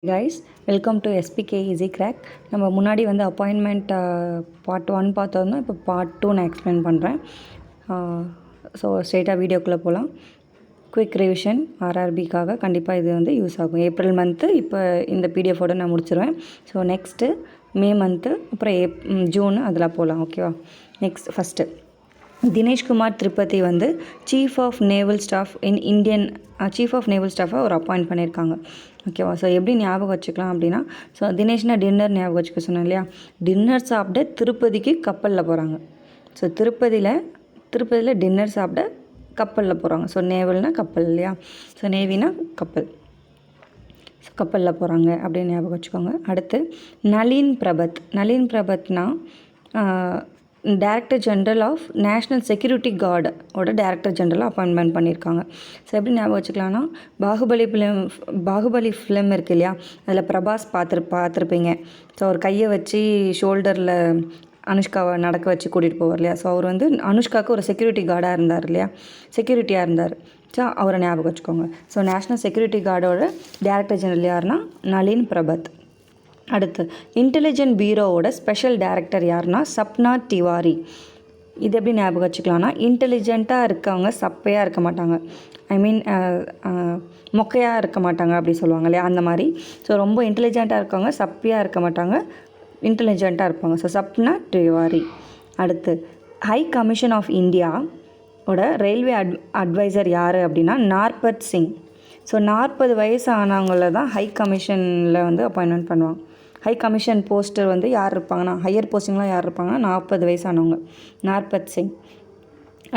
Guys, welcome to SPK easy crack. நம்ம முன்னாடி வந்து அப்பாயின்மெண்ட் பார்ட் 1 பார்த்தோம்னா இப்போ பார்ட் 2 நான் எக்ஸ்பிளைன் பண்ணுறேன். ஸோ ஸ்ட்ரெயிட்டாக வீடியோக்குள்ளே போகலாம். குயிக் ரிவிஷன் ஆர்ஆர்பிக்காக கண்டிப்பாக இது வந்து யூஸ் ஆகும். ஏப்ரல் மந்த்து இப்போ இந்த பிடிஎஃபோடு நான் முடிச்சிருவேன். ஸோ நெக்ஸ்ட்டு மே மந்த்து, அப்புறம் ஜூன் அதில் போகலாம். ஓகேவா? நெக்ஸ்ட் ஃபஸ்ட்டு தினேஷ்குமார் திரிபதி வந்து chief of naval staff in Indian chief of naval ஸ்டாஃபை ஒரு அப்பாயிண்ட் பண்ணியிருக்காங்க. ஓகேவா? ஸோ எப்படி ஞாபகம் வச்சுக்கலாம் அப்படின்னா, ஸோ தினேஷ்னா டின்னர் ஞாபகம் வச்சுக்க சொன்னேன் இல்லையா? டின்னர் சாப்பிட திருப்பதிக்கு கப்பலில் போகிறாங்க. ஸோ திருப்பதியில் டின்னர் சாப்பிட கப்பலில் போகிறாங்க. ஸோ நேவல்னால் கப்பல் இல்லையா? ஸோ நேவினா கப்பல். ஸோ கப்பலில் போகிறாங்க அப்படின்னு ஞாபகம் வச்சுக்கோங்க. அடுத்து நளின் பிரபத்னா director general of national security கார்டோட டைரக்டர் ஜென்ரலாக அப்பாயின்மெண்ட் பண்ணியிருக்காங்க. ஸோ எப்படி ஞாபகம் வச்சுக்கலாம்னா, பாகுபலி ஃபிலிம் இருக்குது இல்லையா? அதில் பிரபாஸ் பார்த்துருப்பீங்க. ஸோ அவர் கையை வச்சு ஷோல்டரில் அனுஷ்காவை நடக்க வச்சு கூட்டிகிட்டு போவார் இல்லையா? ஸோ அவர் வந்து அனுஷ்காவுக்கு ஒரு செக்யூரிட்டி கார்டாக இருந்தார் இல்லையா? செக்யூரிட்டியாக இருந்தார். ஸோ அவரை ஞாபகம் வச்சுக்கோங்க. ஸோ நேஷ்னல் செக்யூரிட்டி கார்டோட டைரக்டர் ஜெனரல் யாருன்னா நளின் பிரபத். அடுத்து இன்டெலிஜென்ட் பியூரோவோட ஸ்பெஷல் டைரக்டர் யாருன்னா சப்னா திவாரி. இது எப்படி ஞாபகம் வச்சுக்கலாம்னா, இன்டெலிஜென்ட்டாக இருக்கவங்க சப்பையாக இருக்க மாட்டாங்க, மொக்கையாக இருக்க மாட்டாங்க அப்படி சொல்லுவாங்க இல்லையா? அந்த மாதிரி. ஸோ ரொம்ப இன்டெலிஜென்ட்டாக இருக்கவங்க சப்பையாக இருக்க மாட்டாங்க, இன்டெலிஜென்ட்டாக இருப்பாங்க. ஸோ சப்னா திவாரி. அடுத்து ஹை கமிஷன் ஆஃப் இந்தியாவோட ரயில்வே அட்வைசர் யார் அப்படின்னா நார்பத் சிங். ஸோ 40 வயசு ஆனவங்கள தான் ஹை கமிஷனில் வந்து அப்பாயின்மெண்ட் பண்ணுவாங்க. ஹை கமிஷன் போஸ்டர் வந்து யார் இருப்பாங்கன்னா, ஹையர் போஸ்டிங்லாம் யார் இருப்பாங்கன்னா 40 வயசானவங்க, நார்பத் சிங்.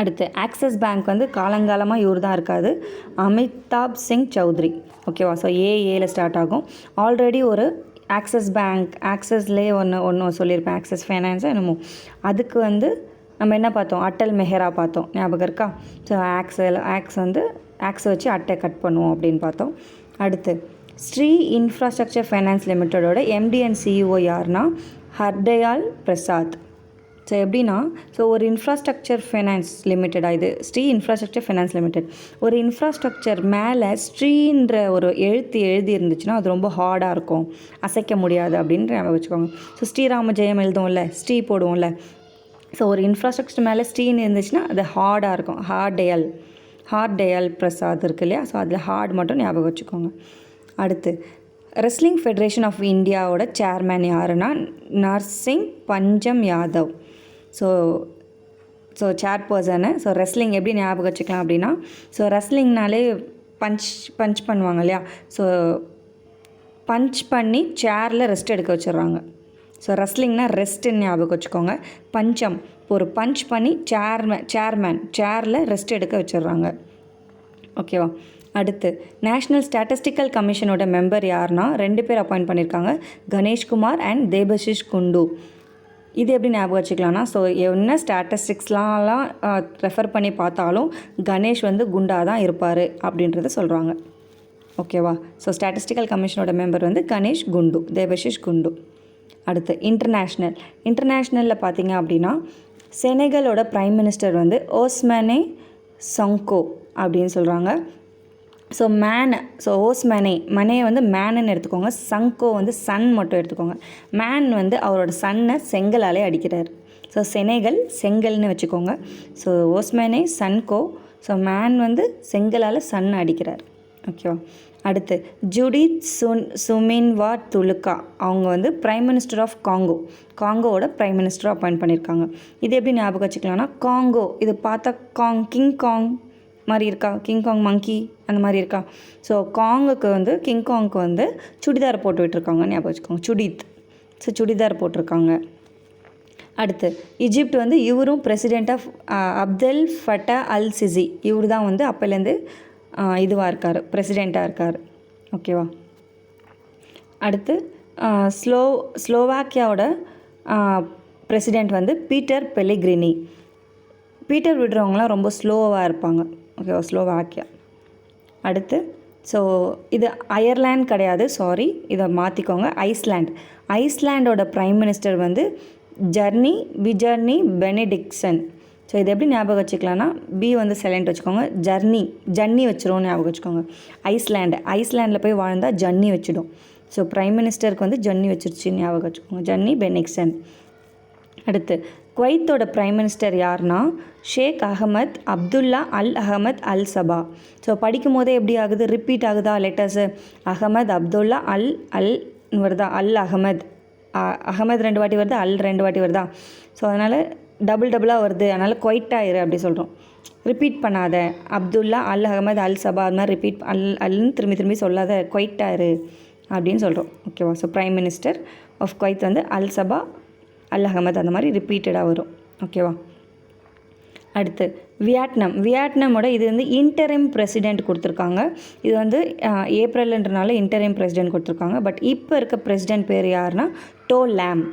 அடுத்து ஆக்சிஸ் பேங்க் வந்து காலங்காலமாக இவர் தான் இருக்காது, அமிதாப் சிங் சௌத்ரி. ஓகேவா? ஸோ ஏல ஸ்டார்ட் ஆகும். ஆல்ரெடி ஒரு ஆக்சிஸ்லேயே ஒன்று சொல்லியிருப்பேன், ஆக்சிஸ் ஃபைனான்ஸாக என்னமோ. அதுக்கு வந்து நம்ம என்ன பார்த்தோம்? அட்டல் மெஹரா பார்த்தோம், ஞாபகம் இருக்கா? ஸோ ஆக்ஸை வச்சு அட்டை கட் பண்ணுவோம் அப்படின்னு பார்த்தோம். அடுத்து ஸ்ரீ இன்ஃப்ராஸ்ட்ரக்சர் ஃபைனான்ஸ் லிமிட்டடோட எம்டி அண்ட் சிஇஓ யாருன்னா ஹர்தயால் பிரசாத். ஸோ எப்படின்னா, ஸோ ஒரு இன்ஃப்ராஸ்ட்ரக்சர் ஃபைனான்ஸ் லிமிட்டடாக இது ஸ்ரீ இன்ஃப்ராஸ்ட்ரக்சர் ஃபைனான்ஸ் லிமிடெட். ஒரு இன்ஃப்ராஸ்ட்ரக்சர் மேலே ஸ்ரீன்ற ஒரு எழுதி இருந்துச்சுன்னா அது ரொம்ப ஹார்டாக இருக்கும், அசைக்க முடியாது அப்படின்ற ஞாபகம் வச்சுக்கோங்க. ஸோ ஸ்ரீராம ஜெயம் எழுதுவோம்ல, ஸ்ரீ போடுவோம்ல. ஸோ ஒரு இன்ஃப்ராஸ்ட்ரக்சர் மேலே ஸ்ரீன்னு இருந்துச்சுன்னா அது ஹார்டாக இருக்கும். ஹார்தயால் பிரசாத் இருக்கு இல்லையா? ஸோ அதில் ஹார்ட் மட்டும் ஞாபகம் வச்சுக்கோங்க. அடுத்து ரெஸ்லிங் ஃபெடரேஷன் ஆஃப் இந்தியாவோட சேர்மேன் யாருன்னா நர்சிங் பஞ்சம் யாதவ். ஸோ சேர்பர்சனு. ஸோ ரெஸ்லிங் எப்படி ஞாபகம் வச்சுக்கலாம் அப்படின்னா, ஸோ ரெஸ்லிங்னாலே பஞ்ச் பண்ணுவாங்க இல்லையா? ஸோ பஞ்ச் பண்ணி சேரில் ரெஸ்ட் எடுக்க வச்சிடுறாங்க. ஸோ ரெஸ்லிங்னா ரெஸ்ட்டுன்னு ஞாபகம் வச்சுக்கோங்க. பஞ்சம், ஒரு பஞ்ச் பண்ணி சேர்மேன் சேரில் ரெஸ்ட் எடுக்க வச்சிடுறாங்க. ஓகேவா? அடுத்து நேஷ்னல் ஸ்டாட்டிஸ்டிக்கல் கமிஷனோட மெம்பர் யாருன்னா 2 பேர் அப்பாயிண்ட் பண்ணியிருக்காங்க, கணேஷ்குமார் அண்ட் தேபஷிஷ் குண்டு. இது எப்படி ஞாபகம் வச்சுக்கலாம்னா, ஸோ என்ன ஸ்டாட்டிஸ்டிக்ஸ்லாம் ரெஃபர் பண்ணி பார்த்தாலும் கணேஷ் வந்து குண்டாக தான் இருப்பார் அப்படின்றத சொல்கிறாங்க. ஓகேவா? ஸோ ஸ்டாட்டிஸ்டிக்கல் கமிஷனோட மெம்பர் வந்து கணேஷ் குண்டு, தேபஷிஷ் குண்டு. அடுத்து இன்டர்நேஷ்னலில் பார்த்தீங்க அப்படின்னா செனகலோட ப்ரைம் மினிஸ்டர் வந்து ஓஸ்மானே சொங்கோ அப்படின்னு சொல்கிறாங்க. ஸோ மனே வந்து மேனுன்னு எடுத்துக்கோங்க, சங்கோ வந்து சன் மட்டும் எடுத்துக்கோங்க. மேன் வந்து அவரோட சன்னை செங்கலாலே அடிக்கிறார். ஸோ செங்கல்னு வச்சுக்கோங்க. ஸோ ஓஸ்மானே சன்கோ. ஸோ மேன் வந்து செங்கலால் சன் அடிக்கிறார். ஓகேவா? அடுத்து ஜுடித் சுமின்வா துலுக்கா, அவங்க வந்து ப்ரைம் மினிஸ்டர் ஆஃப் காங்கோவோட ப்ரைம் மினிஸ்டராக அப்பாயிண்ட் பண்ணியிருக்காங்க. இது எப்படி ஞாபகம் வச்சுக்கலாம்னா, காங்கோ இது பார்த்தா கிங் காங் மாதிரி இருக்கா? கிங் காங் மங்கி அந்த மாதிரி இருக்கா? ஸோ கிங் காங்க்கு வந்து சுடிதார் போட்டு விட்டுருக்காங்க, ஞாபகம் வச்சுக்கோங்க, சுடிதார் போட்டிருக்காங்க. அடுத்து ஈஜிப்ட் வந்து இவரும் president of Abdel Fattah al Sisi. இவர் தான் வந்து அப்போலேருந்து இதுவாக இருக்கார், பிரசிடெண்ட்டாக இருக்கார். ஓகேவா? அடுத்து ஸ்லோவாக்கியாவோட பிரசிடெண்ட் வந்து பீட்டர் பெலிக்ரினி. பீட்டர் விடுறவங்களாம் ரொம்ப ஸ்லோவாக இருப்பாங்க. ஓகேவா? ஸ்லோவாக்கியா. அடுத்து ஸோ இது அயர்லாண்ட் கிடையாது, சாரி, இதை மாற்றிக்கோங்க, ஐஸ்லாண்டோட ப்ரைம் மினிஸ்டர் வந்து விஜர்னி பெனடிக்சன். ஸோ இது எப்படி ஞாபகம் வச்சுக்கலாம்னா, பி வந்து சைலண்ட் வச்சுக்கோங்க, ஜன்னி வச்சிரும் ஞாபகம் வச்சுக்கோங்க. ஐஸ்லாண்டில் போய் வாழ்ந்தால் ஜன்னி வச்சிடும். ஸோ ப்ரைம் மினிஸ்டருக்கு வந்து ஜன்னி வச்சிருச்சு, ஞாபகம் வச்சுக்கோங்க, ஜன்னி பெனிக்சன். அடுத்து குவைத்தோட ப்ரைம் மினிஸ்டர் யாருன்னா ஷேக் அகமத் அப்துல்லா அல் அஹமத் அல் சபா. ஸோ படிக்கும் போதே எப்படி ஆகுது, ரிப்பீட் ஆகுதா லெட்டர்ஸு, அகமத் அப்துல்லா அல் அல் வருதா, அல் அகமத், அகமத் 2 வாட்டி வருது, அல் 2 வாட்டி வருதா. ஸோ அதனால் டபுளாக வருது, அதனால் குவைட்டாயிரு அப்படி சொல்கிறோம். ரிப்பீட் பண்ணாத, அப்துல்லா அல் அகமது அல் சபா அது மாதிரி ரிப்பீட் அல்னு திரும்பி சொல்லாத, குவைட்டாயிரு அப்படின்னு சொல்கிறோம். ஓகேவா. So prime minister of Kuwait வந்து அல் சபா அல் அகமது அந்த மாதிரி ரிப்பீட்டடாக வரும். ஓகேவா. அடுத்து வியட்நாமோட இது வந்து இன்டரிம் பிரசிடெண்ட் கொடுத்துருக்காங்க. இது வந்து ஏப்ரல்ன்றனால இன்டரிம் பிரசிடெண்ட் கொடுத்துருக்காங்க. பட் இப்போ இருக்க பிரசிடெண்ட் பேர் யாருன்னா டோ லாம்.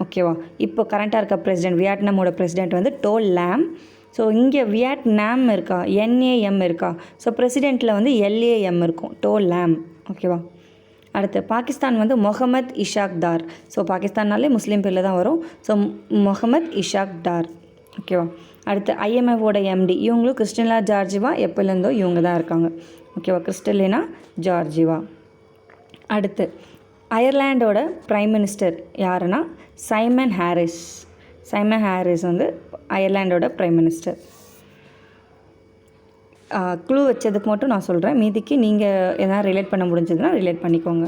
ஓகேவா. இப்போ கரண்ட்டாக இருக்க பிரசிடெண்ட் வியட்நாமோட பிரசிடெண்ட் வந்து டோ லாம். ஸோ இங்கே வியட்நாம் இருக்கா, NAM இருக்கா. ஸோ பிரசிடெண்ட்டில் வந்து LAM இருக்கும், டோ லாம். ஓகேவா. அடுத்து பாகிஸ்தான் வந்து முகமது இஷாக் டார். ஸோ பாகிஸ்தான்னாலே முஸ்லீம் பேரில் தான் வரும். ஸோ முகமது இஷாக் டார். ஓகேவா. அடுத்து IMFோட MD இவங்களும் கிறிஸ்டினா ஜார்ஜிவா, எப்போலேருந்தோ இவங்க தான் இருக்காங்க. ஓகேவா. Kristalina Georgieva. அடுத்து அயர்லாண்டோட ப்ரைம் மினிஸ்டர் யாருன்னா சைமன் ஹாரிஸ் வந்து அயர்லாண்டோட ப்ரைம் மினிஸ்டர். க்ளூ வச்சதுக்கு மட்டும் நான் சொல்கிறேன், மீதிக்கு நீங்கள் எதனா ரிலேட் பண்ண முடிஞ்சதுன்னா ரிலேட் பண்ணிக்கோங்க.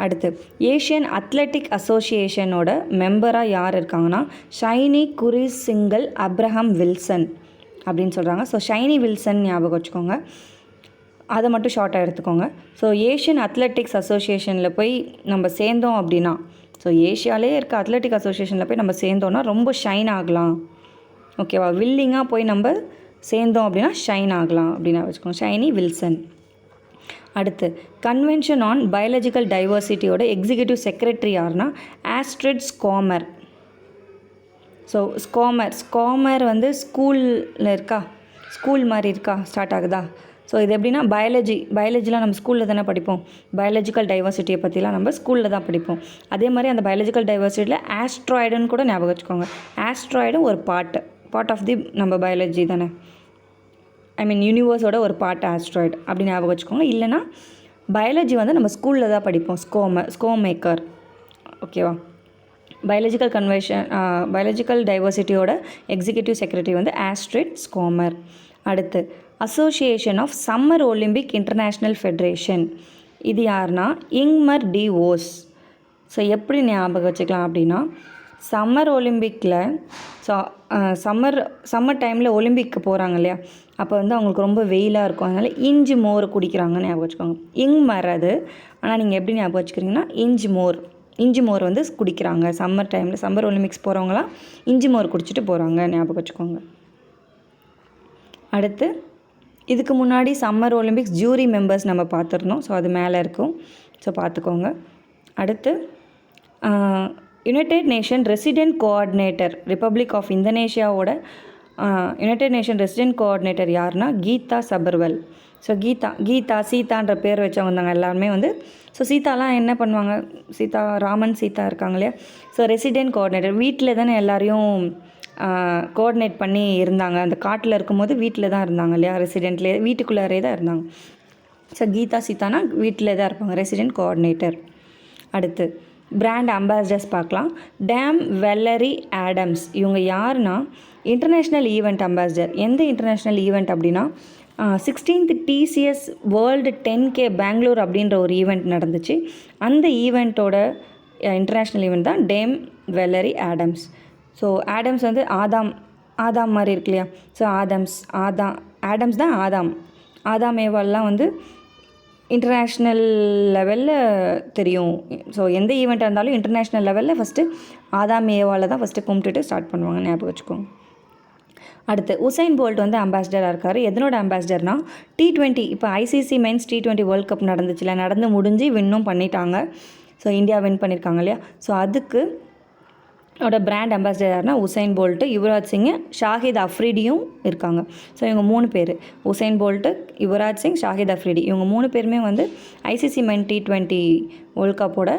அடுத்து ஏஷியன் அத்லெட்டிக் அசோசியேஷனோட மெம்பராக யார் இருக்காங்கன்னா ஷைனி குரிசிங்கல் அப்ரஹாம் வில்சன் அப்படின்னு சொல்கிறாங்க. ஸோ ஷைனி வில்சன் ஞாபகம் வச்சுக்கோங்க, அதை மட்டும் ஷார்ட்டாக எடுத்துக்கோங்க. ஸோ ஏஷியன் அத்லெட்டிக்ஸ் அசோசியேஷனில் போய் நம்ம சேர்ந்தோம் அப்படின்னா, ஸோ ஏஷியாலே இருக்க அத்லெட்டிக் அசோசியேஷனில் போய் நம்ம சேர்ந்தோன்னா ரொம்ப ஷைன் ஆகலாம். ஓகேவா. வில்லிங்காக போய் நம்ம சேர்ந்தோம் அப்படின்னா ஷைன் ஆகலாம் அப்படின்னு வச்சுக்கோங்க, ஷைனி வில்சன். அடுத்து கன்வென்ஷன் ஆன் பயாலஜிக்கல் டைவர்சிட்டியோட எக்ஸிக்யூட்டிவ் செக்ரட்டரி யாருன்னா ஆஸ்ட்ரிட் ஸ்காமர். ஸோ ஸ்காமர் வந்து ஸ்கூலில் இருக்கா, ஸ்கூல் மாதிரி இருக்கா, ஸ்டார்ட் ஆகுதா. ஸோ இது எப்படின்னா பயாலஜிலாம் நம்ம ஸ்கூலில் தானே படிப்போம், பயாலஜிக்கல் டைவர்சிட்டியை பற்றிலாம் நம்ம ஸ்கூலில் தான் படிப்போம். அதே மாதிரி அந்த பயாலஜிக்கல் டைவர்சிட்டியில் ஆஸ்ட்ராய்டுன்னு கூட ஞாபகம் வச்சுக்கோங்க. ஆஸ்ட்ராய்டும் ஒரு பார்ட் ஆஃப் தி நம்ம பயாலஜி தானே, யூனிவர்ஸோட ஒரு பார்ட் ஆஸ்ட்ராய்டு அப்படி ஞாபகம் வச்சுக்கோங்க. இல்லைனா பயாலஜி வந்து நம்ம ஸ்கூலில் தான் படிப்போம், ஸ்கோமேக்கர். ஓகேவா. பயாலஜிக்கல் டைவர்சிட்டியோட எக்ஸிக்யூட்டிவ் செக்ரட்டரி வந்து ஆஸ்ட்ரிட் ஸ்காமர். அடுத்து association of summer Olympic international federation, இது யாருன்னா இங்மர் டி ஓஸ். ஸோ எப்படி ஞாபகம் வச்சுக்கலாம் அப்படின்னா சம்மர் ஒலிம்பிக்கில், ஸோ சம்மர் டைமில் ஒலிம்பிக்கு போகிறாங்க இல்லையா, அப்போ வந்து அவங்களுக்கு ரொம்ப வெயிலாக இருக்கும், அதனால் இஞ்சி மோர் குடிக்கிறாங்கன்னு ஞாபகம் வச்சுக்கோங்க. இங்மர் அது, ஆனால் நீங்கள் எப்படி ஞாபகம் வச்சுக்கிறீங்கன்னா இஞ்சி மோர் வந்து குடிக்கிறாங்க சம்மர் டைமில். சம்மர் ஒலிம்பிக்ஸ் போகிறவங்களாம் இஞ்சி மோர் குடிச்சிட்டு போகிறாங்க, ஞாபகம் வச்சுக்கோங்க. அடுத்து இதுக்கு முன்னாடி சம்மர் ஒலிம்பிக்ஸ் ஜூரி மெம்பர்ஸ் நம்ம பார்த்துருந்தோம், ஸோ அது மேலே இருக்கும், ஸோ பார்த்துக்கோங்க. அடுத்து United Nation resident coordinator Republic of இந்தோனேஷியாவோட யுனைடெட் நேஷன் ரெசிடென்ட் கோஆர்டினேட்டர் யாருன்னா கீதா சபர்வல். ஸோ சீதான்ற பேர் வச்சவங்க இருந்தாங்க எல்லாருமே வந்து. ஸோ சீதாலாம் என்ன பண்ணுவாங்க, ராமன் சீதா இருக்காங்க இல்லையா, ஸோ ரெசிடென்ட் கோஆர்டினேட்டர் வீட்டில் தானே எல்லாரையும் கோஆர்டினேட் பண்ணி இருந்தாங்க. அந்த காட்டில் இருக்கும்போது வீட்டில் தான் இருந்தாங்க இல்லையா, ரெசிடென்ட்லேயே வீட்டுக்குள்ளாரே தான் இருந்தாங்க. ஸோ சீதானா வீட்டில் தான் இருப்பாங்க, ரெசிடென்ட் கோஆர்டினேட்டர். அடுத்து பிராண்ட் அம்பாசிடர்ஸ் பார்க்கலாம். டேம் வெல்லரி ஆடம்ஸ் இவங்க யாருன்னா இன்டர்நேஷ்னல் ஈவெண்ட் அம்பாசிடர். எந்த இன்டர்நேஷ்னல் ஈவெண்ட் அப்படின்னா 16th TCS world 10K Bangalore அப்படின்ற ஒரு ஈவெண்ட் நடந்துச்சு. அந்த ஈவெண்ட்டோட இன்டர்நேஷ்னல் ஈவெண்ட் தான் டேம் வெல்லரி ஆடம்ஸ். ஸோ ஆடம்ஸ் வந்து ஆதாம் மாதிரி இருக்கு இல்லையா, ஸோ ஆடம்ஸ் தான் ஆதாம் ஏவால்லாம் வந்து இன்டர்நேஷ்னல் லெவலில் தெரியும். ஸோ எந்த ஈவெண்ட்டாக இருந்தாலும் இன்டர்நேஷ்னல் லெவலில் ஃபஸ்ட்டு ஆதாம் ஏவாவில் தான் ஃபஸ்ட்டு கும்பிட்டுட்டு ஸ்டார்ட் பண்ணுவாங்க, ஞாபகம் வச்சுக்கோங்க. அடுத்து உசைன் போல்ட் வந்து அம்பாசிடராக இருக்கார். எதனோட அம்பாசிடர்னா T20, இப்போ ICC men's T20 world cup நடந்துச்சுல, நடந்து முடிஞ்சு வின்னும் பண்ணிட்டாங்க. ஸோ இந்தியா வின் பண்ணியிருக்காங்க இல்லையா, ஸோ அதுக்கு பிராண்ட் அம்பாசிடர் யாருன்னா உசைன் போல்ட்டு, யுவராஜ் சிங், ஷாஹித் அஃப்ரிடியும் இருக்காங்க. ஸோ இவங்க 3 பேர், உசைன் போல்ட்டு, யுவராஜ் சிங், ஷாஹித் அஃப்ரிடி, இவங்க 3 பேருமே வந்து ICC மென் T20 வேர்ல்ட் கப்போட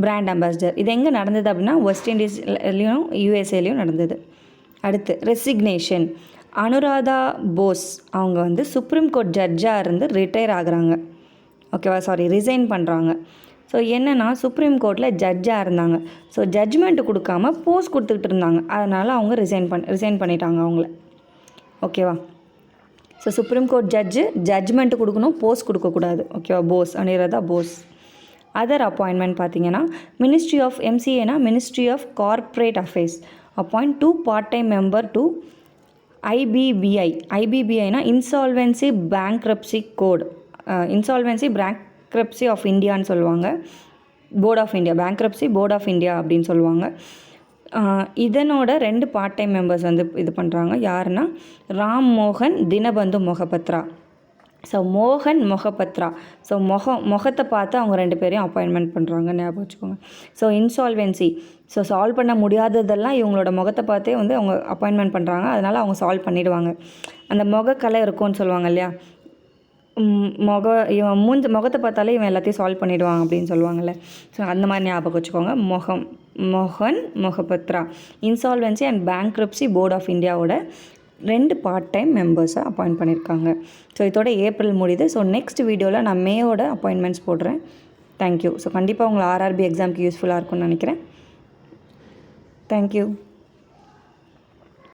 பிராண்ட் அம்பாசிடர். இது எங்கே நடந்தது அப்படின்னா வெஸ்ட் இண்டீஸ்லேயும் USA நடந்தது. அடுத்து ரெசிக்னேஷன். அனுராதா போஸ் அவங்க வந்து சுப்ரீம் கோர்ட் ஜட்ஜாக இருந்து ரிட்டையர் ஆகுறாங்க. ஓகேவா, ரிசைன் பண்ணுறாங்க. ஸோ என்னென்னா சுப்ரீம் கோர்ட்டில் ஜட்ஜாக இருந்தாங்க. ஸோ ஜட்ஜ்மெண்ட்டு கொடுக்காம போஸ்ட் கொடுத்துக்கிட்டு இருந்தாங்க. அதனால் அவங்க ரிசைன் பண்ணிட்டாங்க அவங்கள. ஓகேவா. ஸோ சுப்ரீம் கோர்ட் ஜட்ஜ்மெண்ட்டு கொடுக்கணும், போஸ்ட் கொடுக்கக்கூடாது. ஓகேவா. போஸ் அனிருத்தா போஸ். அதர் அப்பாயின்மெண்ட் பார்த்தீங்கன்னா மினிஸ்ட்ரி ஆஃப் எம்சிஏனா ministry of corporate affairs appoint 2 part time member to ஐபிபிஐனா insolvency bankruptcy code, insolvency bankruptcy of இந்தியான்னு சொல்லுவாங்க. Board of India, bankruptcy board of India அப்படின்னு சொல்லுவாங்க. இதனோட 2 பார்ட் டைம் மெம்பர்ஸ் வந்து இது பண்ணுறாங்க. யாருன்னா ராம் மோகன் தினபந்து மொஹபத்ரா. ஸோ மோகன் மொஹபத்ரா. ஸோ முகத்தை பார்த்து அவங்க 2 பேரையும் அப்பாயின்மெண்ட் பண்ணுறாங்க, ஞாபகம் வச்சுக்கோங்க. ஸோ இன்சால்வென்சி, ஸோ சால்வ் பண்ண முடியாததெல்லாம் இவங்களோட முகத்தை பார்த்தே வந்து அவங்க அப்பாயின்மெண்ட் பண்ணுறாங்க. அதனால் அவங்க சால்வ் பண்ணிவிடுவாங்க. அந்த முகக்கலை இருக்கும்னு சொல்லுவாங்க இல்லையா, இவன் முகத்தை பார்த்தாலே இவன் எல்லாத்தையும் சால்வ் பண்ணிவிடுவான் அப்படின்னு சொல்லுவாங்கள்ல. ஸோ அந்த மாதிரி ஞாபகம் வச்சுக்கோங்க. மோகன் Mohapatra insolvency and bankruptcy board of இந்தியாவோட 2 பார்ட் டைம் மெம்பர்ஸை அப்பாயிண்ட் பண்ணியிருக்காங்க. ஸோ இதோட ஏப்ரல் முடியுது. ஸோ நெக்ஸ்ட் வீடியோவில் நான் மேயோட அப்பாயின்மெண்ட்ஸ் போடுறேன். தேங்க்யூ. ஸோ கண்டிப்பாக உங்களை ஆர்ஆர்பி எக்ஸாமுக்கு யூஸ்ஃபுல்லாக இருக்கும்னு நினைக்கிறேன். தேங்க்யூ.